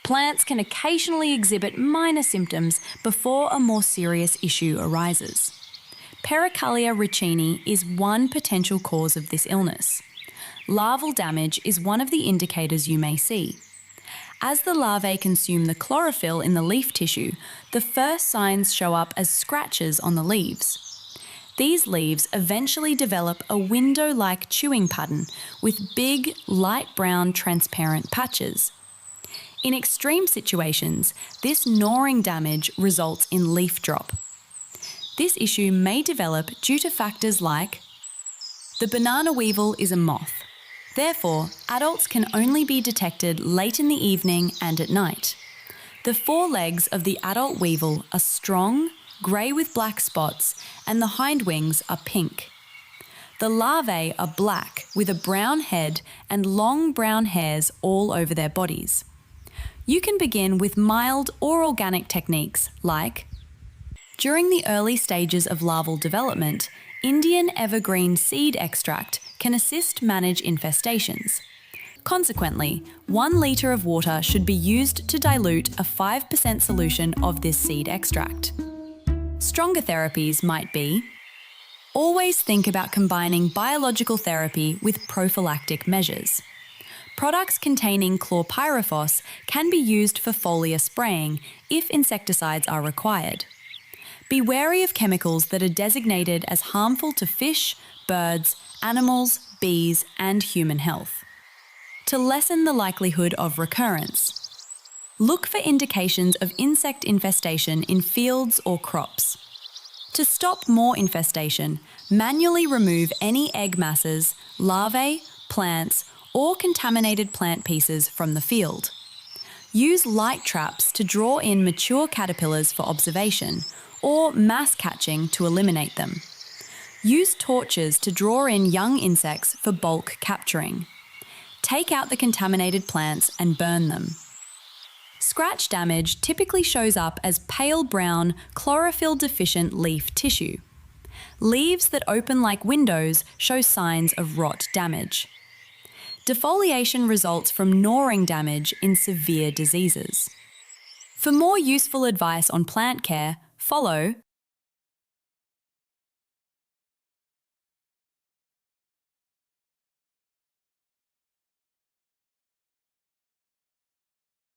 Plants can occasionally exhibit minor symptoms before a more serious issue arises. Pericallia ricini is one potential cause of this illness. Larval damage is one of the indicators you may see. As the larvae consume the chlorophyll in the leaf tissue, the first signs show up as scratches on the leaves. These leaves eventually develop a window-like chewing pattern with big, light brown transparent patches. In extreme situations, this gnawing damage results in leaf drop. This issue may develop due to factors like the banana weevil is a moth. Therefore, adults can only be detected late in the evening and at night. The forelegs of the adult weevil are strong, grey with black spots, and the hindwings are pink. The larvae are black with a brown head and long brown hairs all over their bodies. You can begin with mild or organic techniques like during the early stages of larval development, Indian evergreen seed extract can assist manage infestations. Consequently, 1 litre of water should be used to dilute a 5% solution of this seed extract. Stronger therapies might be always think about combining biological therapy with prophylactic measures. Products containing chlorpyrifos can be used for foliar spraying if insecticides are required. Be wary of chemicals that are designated as harmful to fish, birds, animals, bees, and human health. To lessen the likelihood of recurrence, look for indications of insect infestation in fields or crops. To stop more infestation, manually remove any egg masses, larvae, plants, or contaminated plant pieces from the field. Use light traps to draw in mature caterpillars for observation, or mass catching to eliminate them. Use torches to draw in young insects for bulk capturing. Take out the contaminated plants and burn them. Scratch damage typically shows up as pale brown, chlorophyll-deficient leaf tissue. Leaves that open like windows show signs of rot damage. Defoliation results from gnawing damage in severe diseases. For more useful advice on plant care, follow